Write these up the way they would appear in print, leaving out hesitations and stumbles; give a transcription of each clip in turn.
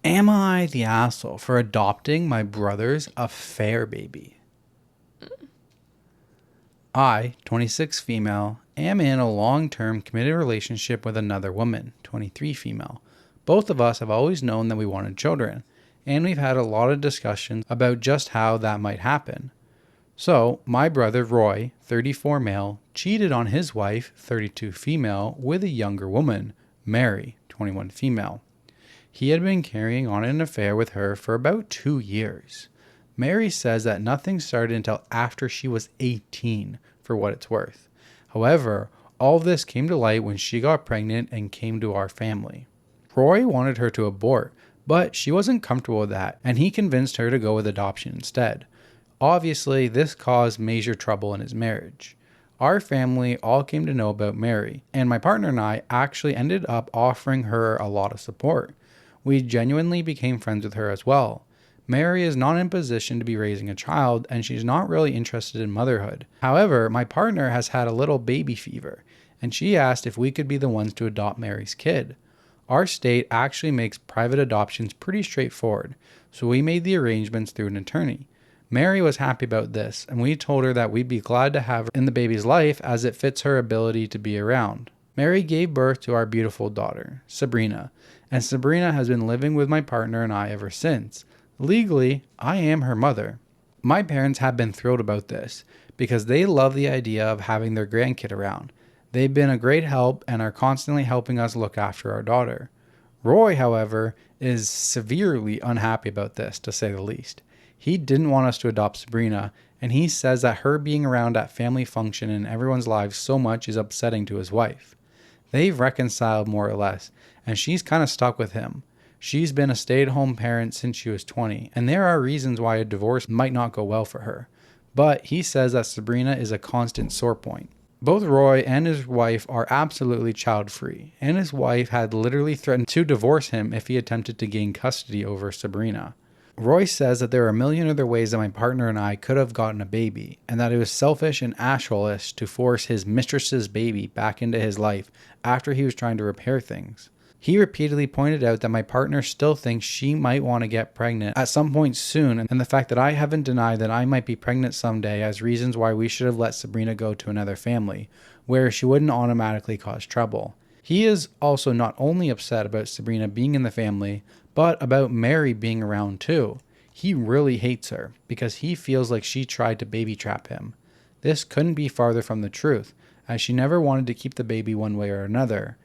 Am I the asshole for adopting my brother's affair baby? I, 26 female, am in a long-term committed relationship with another woman, 23 female. Both of us have always known that we wanted children, and we've had a lot of discussions about just how that might happen. So, my brother Roy, 34 male, cheated on his wife, 32 female, with a younger woman, Mary, 21 female. He had been carrying on an affair with her for about 2 years. Mary says that nothing started until after she was 18, for what it's worth. However, all this came to light when she got pregnant and came to our family. Roy wanted her to abort, but she wasn't comfortable with that, and he convinced her to go with adoption instead. Obviously, this caused major trouble in his marriage. Our family all came to know about Mary, and my partner and I actually ended up offering her a lot of support. We genuinely became friends with her as well. Mary is not in position to be raising a child, and she's not really interested in motherhood. However, my partner has had a little baby fever, and she asked if we could be the ones to adopt Mary's kid. Our state actually makes private adoptions pretty straightforward, so we made the arrangements through an attorney. Mary was happy about this, and we told her that we'd be glad to have her in the baby's life as it fits her ability to be around. Mary gave birth to our beautiful daughter, Sabrina, and Sabrina has been living with my partner and I ever since. Legally, I am her mother. My parents have been thrilled about this because they love the idea of having their grandkid around. They've been a great help and are constantly helping us look after our daughter. Roy, however, is severely unhappy about this, to say the least. He didn't want us to adopt Sabrina, and he says that her being around at family function in everyone's lives so much is upsetting to his wife. They've reconciled more or less, and she's kind of stuck with him. She's been a stay-at-home parent since she was 20, and there are reasons why a divorce might not go well for her. But he says that Sabrina is a constant sore point. Both Roy and his wife are absolutely child-free, and his wife had literally threatened to divorce him if he attempted to gain custody over Sabrina. Roy says that there are a million other ways that my partner and I could have gotten a baby, and that it was selfish and asshole-ish to force his mistress's baby back into his life after he was trying to repair things. He repeatedly pointed out that my partner still thinks she might want to get pregnant at some point soon, and the fact that I haven't denied that I might be pregnant someday as reasons why we should have let Sabrina go to another family, where she wouldn't automatically cause trouble. He is also not only upset about Sabrina being in the family, but about Mary being around too. He really hates her because he feels like she tried to baby trap him. This couldn't be farther from the truth, as she never wanted to keep the baby one way or another.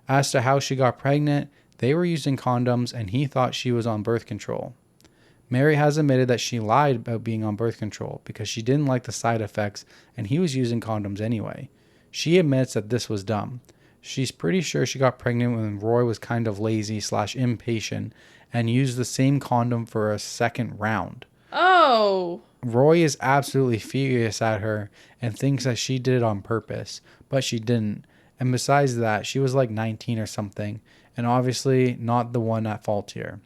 As to how she got pregnant, they were using condoms and he thought she was on birth control. Mary has admitted that she lied about being on birth control because she didn't like the side effects and he was using condoms anyway. She admits that this was dumb. She's pretty sure she got pregnant when Roy was kind of lazy/impatient and used the same condom for a second round. Oh. Roy is absolutely furious at her and thinks that she did it on purpose, but she didn't. And besides that, she was like 19 or something, and obviously not the one at fault here.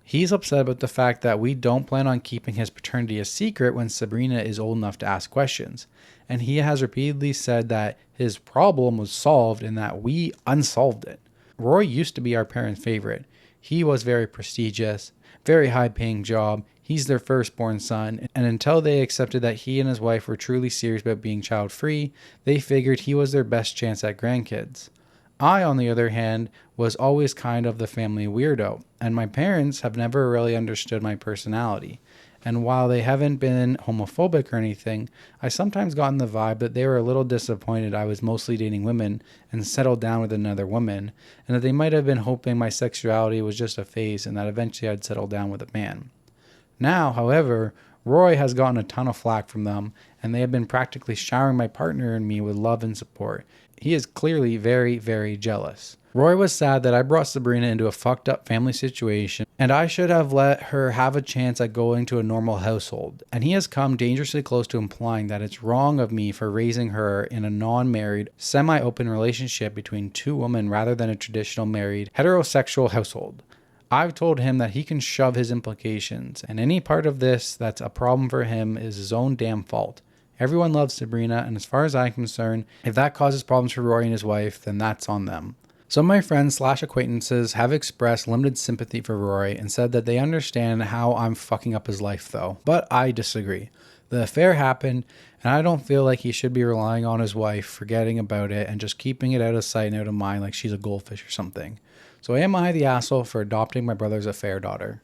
He's upset about the fact that we don't plan on keeping his paternity a secret when Sabrina is old enough to ask questions. And he has repeatedly said that his problem was solved and that we unsolved it. Roy used to be our parents' favorite. He was very prestigious, very high-paying job. He's their firstborn son, and until they accepted that he and his wife were truly serious about being child-free, they figured he was their best chance at grandkids. I, on the other hand, was always kind of the family weirdo, and my parents have never really understood my personality. And while they haven't been homophobic or anything, I sometimes gotten the vibe that they were a little disappointed I was mostly dating women and settled down with another woman, and that they might have been hoping my sexuality was just a phase and that eventually I'd settle down with a man. Now, however, Roy has gotten a ton of flack from them, and they have been practically showering my partner and me with love and support. He is clearly very, very jealous. Roy was sad that I brought Sabrina into a fucked up family situation, and I should have let her have a chance at going to a normal household, and he has come dangerously close to implying that it's wrong of me for raising her in a non-married, semi-open relationship between two women rather than a traditional married, heterosexual household. I've told him that he can shove his implications, and any part of this that's a problem for him is his own damn fault. Everyone loves Sabrina, and as far as I'm concerned, if that causes problems for Roy and his wife, then that's on them. Some of my friends / acquaintances have expressed limited sympathy for Roy and said that they understand how I'm fucking up his life though, but I disagree. The affair happened, and I don't feel like he should be relying on his wife, forgetting about it, and just keeping it out of sight and out of mind like she's a goldfish or something. So am I the asshole for adopting my brother's affair daughter?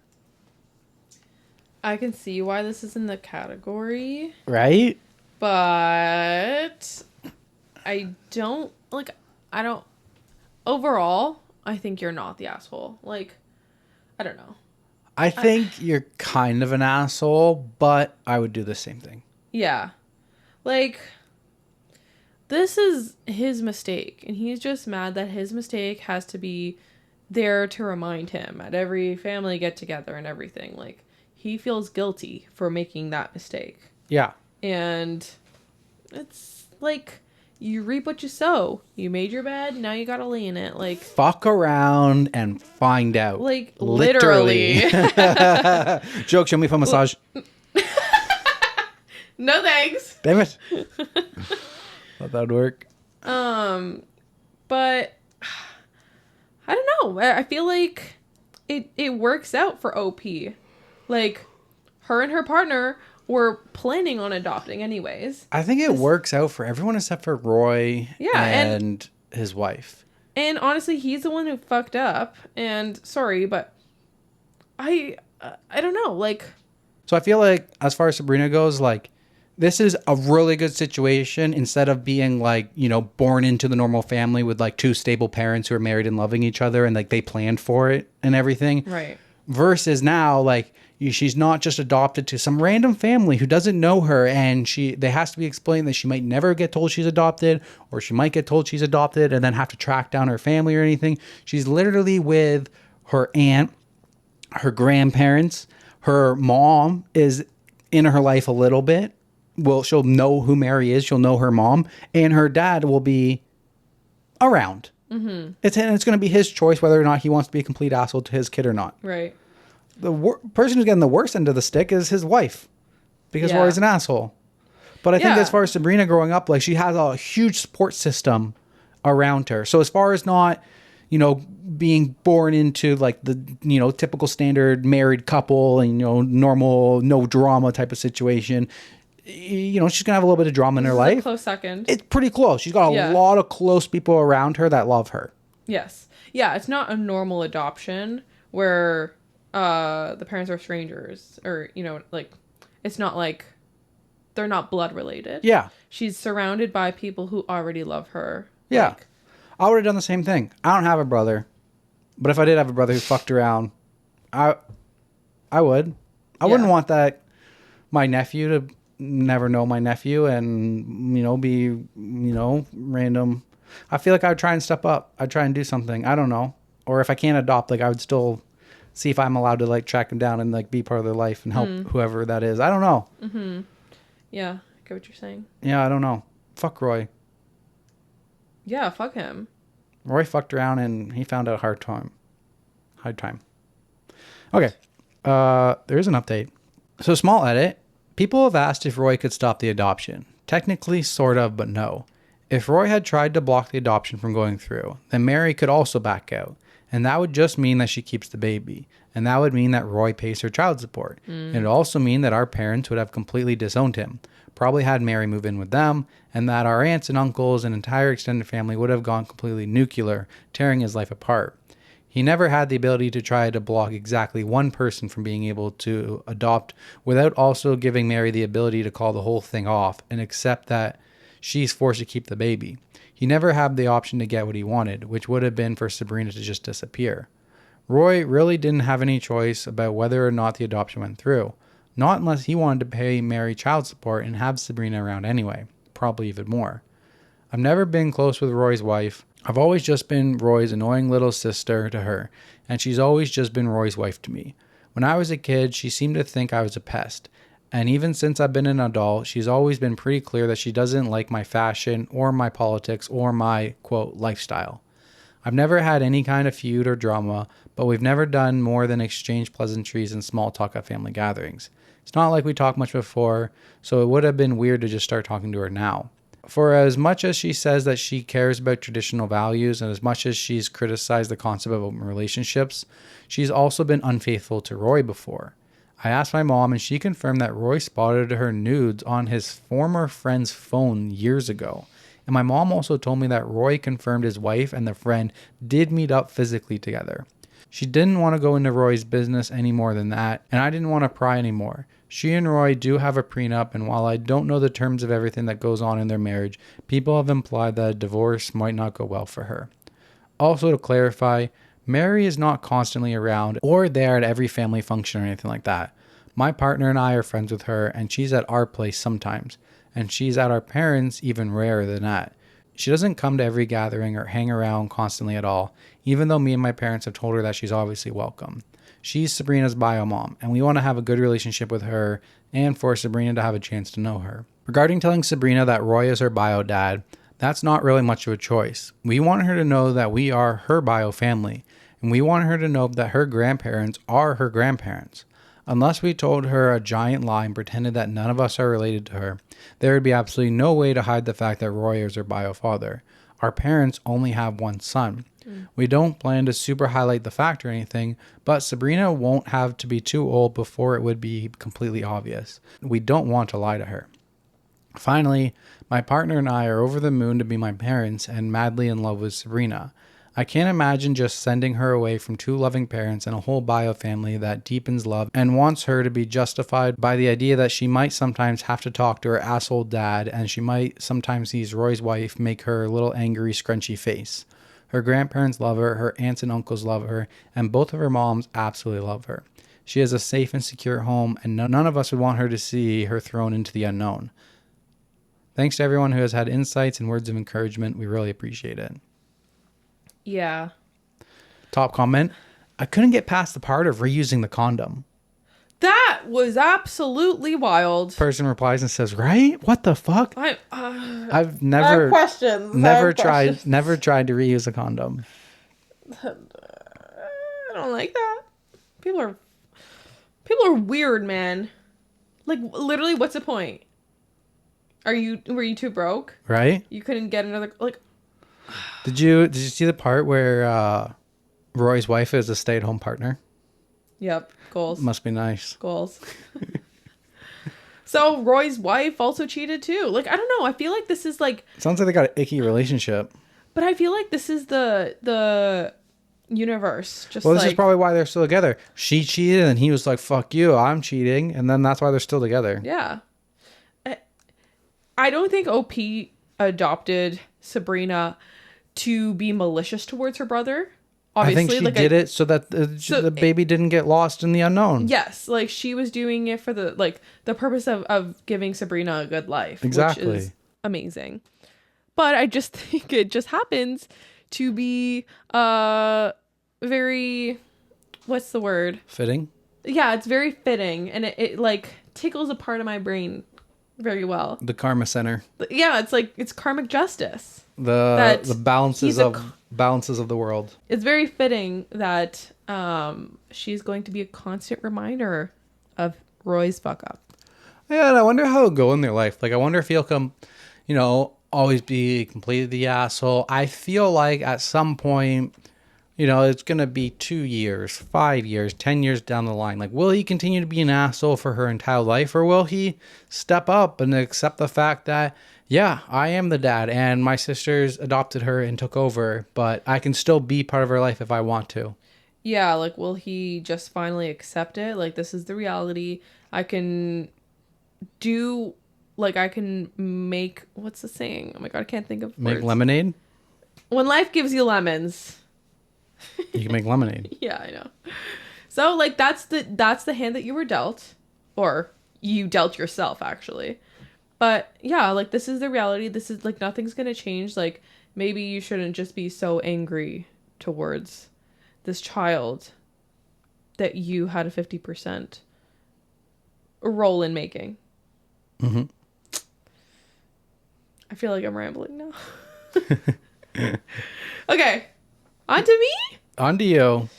I can see why this is in the category. Right? But overall, I think you're not the asshole. Like, I don't know. I think you're kind of an asshole, but I would do the same thing. Yeah. Like, this is his mistake, and he's just mad that his mistake has to be there to remind him at every family get-together and everything. Like, he feels guilty for making that mistake. Yeah. And it's like, you reap what you sow. You made your bed, now you gotta lay in it. Like, fuck around and find out. Like, literally. Joke, show me for massage. No thanks. Damn it. Thought that would work. But I don't know. I feel like it works out for OP. Like, her and her partner were planning on adopting anyways. I think it works out for everyone except for Roy and his wife. And honestly, he's the one who fucked up. And sorry, but I don't know. Like, so I feel like as far as Sabrina goes, like, this is a really good situation instead of being like, you know, born into the normal family with like two stable parents who are married and loving each other and like they planned for it and everything. Right. Versus now, like, she's not just adopted to some random family who doesn't know her, and they has to be explained that she might never get told she's adopted, or she might get told she's adopted and then have to track down her family or anything. She's literally with her aunt, her grandparents, her mom is in her life a little bit. Well, she'll know who Mary is. She'll know her mom, and her dad will be around. Mm-hmm. It's going to be his choice whether or not he wants to be a complete asshole to his kid or not. Right. The person who's getting the worst end of the stick is his wife, because Roy's an asshole. But I think as far as Sabrina growing up, like, she has a huge support system around her. So as far as not, you know, being born into like the, you know, typical standard married couple and, you know, normal, no drama type of situation, you know, she's going to have a little bit of drama in her life. A close second. It's pretty close. She's got a lot of close people around her that love her. Yes. Yeah, it's not a normal adoption where the parents are strangers, or, you know, like, it's not like they're not blood related. Yeah. She's surrounded by people who already love her. Yeah. Like, I would have done the same thing. I don't have a brother, but if I did have a brother who fucked around, I would. I wouldn't want that, my nephew to never know my nephew and, you know, be, you know, random. I feel like I would try and step up. I'd try and do something. I don't know. Or if I can't adopt, like, I would still see if I'm allowed to, like, track him down and, like, be part of their life and help whoever that is. I don't know. Mm-hmm. Yeah, I get what you're saying. Yeah, I don't know. Fuck Roy. Yeah, fuck him. Roy fucked around and he found out hard time. Okay. There's an update. So, small edit. People have asked if Roy could stop the adoption. Technically, sort of, but no. If Roy had tried to block the adoption from going through, then Mary could also back out. And that would just mean that she keeps the baby. And that would mean that Roy pays her child support. It would also mean that our parents would have completely disowned him, probably had Mary move in with them, and that our aunts and uncles and entire extended family would have gone completely nuclear, tearing his life apart. He never had the ability to try to block exactly one person from being able to adopt without also giving Mary the ability to call the whole thing off and accept that she's forced to keep the baby. He never had the option to get what he wanted, which would have been for Sabrina to just disappear. Roy really didn't have any choice about whether or not the adoption went through. Not unless he wanted to pay Mary child support and have Sabrina around anyway. Probably even more. I've never been close with Roy's wife. I've always just been Roy's annoying little sister to her, and she's always just been Roy's wife to me. When I was a kid, she seemed to think I was a pest. And even since I've been an adult, she's always been pretty clear that she doesn't like my fashion or my politics or my, quote, lifestyle. I've never had any kind of feud or drama, but we've never done more than exchange pleasantries and small talk at family gatherings. It's not like we talked much before, so it would have been weird to just start talking to her now. For as much as she says that she cares about traditional values and as much as she's criticized the concept of open relationships, she's also been unfaithful to Roy before. I asked my mom and she confirmed that Roy spotted her nudes on his former friend's phone years ago. And my mom also told me that Roy confirmed his wife and the friend did meet up physically together. She didn't want to go into Roy's business any more than that, and I didn't want to pry anymore. She and Roy do have a prenup, and while I don't know the terms of everything that goes on in their marriage, people have implied that a divorce might not go well for her. Also, to clarify, Mary is not constantly around or there at every family function or anything like that. My partner and I are friends with her, and she's at our place sometimes, and she's at our parents' even rarer than that. She doesn't come to every gathering or hang around constantly at all, even though me and my parents have told her that she's obviously welcome. She's Sabrina's bio mom, and we want to have a good relationship with her and for Sabrina to have a chance to know her. Regarding telling Sabrina that Roy is her bio dad, that's not really much of a choice. We want her to know that we are her bio family, and we want her to know that her grandparents are her grandparents. Unless we told her a giant lie and pretended that none of us are related to her, there would be absolutely no way to hide the fact that Roy is her bio father. Our parents only have one son. We don't plan to super highlight the fact or anything, but Sabrina won't have to be too old before it would be completely obvious. We don't want to lie to her. Finally, my partner and I are over the moon to be my parents and madly in love with Sabrina. I can't imagine just sending her away from two loving parents and a whole bio family that deepens love and wants her to be justified by the idea that she might sometimes have to talk to her asshole dad and she might sometimes see Roy's wife make her little angry, scrunchy face. Her grandparents love her, her aunts and uncles love her, and both of her moms absolutely love her. She has a safe and secure home, and none of us would want her to see her thrown into the unknown. Thanks to everyone who has had insights and words of encouragement. We really appreciate it. Yeah. Top comment. I couldn't get past the part of reusing the condom. That was absolutely wild. Person replies and says, right? What the fuck? I've never I have questions. Never tried to reuse a condom. I don't like that. People are weird, man. Like, literally, what's the point? Were you too broke? Right? You couldn't get another, like... Did you see the part where Roy's wife is a stay-at-home partner? Yep. Goals. Must be nice. Goals. So Roy's wife also cheated too. Like, I don't know. I feel like this is like... Sounds like they got an icky relationship. But I feel like this is the universe. Just well, this is probably why they're still together. She cheated and he was like, fuck you, I'm cheating. And then that's why they're still together. Yeah. I don't think OP adopted Sabrina to be malicious towards her brother. Obviously, I think she did it so that the baby didn't get lost in the unknown. Yes, like she was doing it for the purpose of giving Sabrina a good life. Exactly. Which is amazing. But I just think it just happens to be very, what's the word? Fitting? Yeah, it's very fitting. And it like tickles a part of my brain very well. The karma center. Yeah, it's like it's karmic justice. The balances of the world. It's very fitting that she's going to be a constant reminder of Roy's fuck up. Yeah, and I wonder how it'll go in their life. Like, I wonder if he'll come, always be completely the asshole. I feel like at some point, it's going to be 2 years, 5 years, 10 years down the line. Like, will he continue to be an asshole for her entire life? Or will he step up and accept the fact that, yeah, I am the dad and my sisters adopted her and took over, but I can still be part of her life if I want to. Yeah, like, will he just finally accept it? Like, this is the reality. I can make, what's the saying? Oh my God, I can't think of Make words. lemonade? When life gives you lemons. You can make lemonade. Yeah, I know. So, like, that's the hand that you were dealt. Or you dealt yourself, actually. But, yeah, like, this is the reality. This is, like, nothing's gonna change. Like, maybe you shouldn't just be so angry towards this child that you had a 50% role in making. Mm-hmm. I feel like I'm rambling now. Okay. On to me? On to you.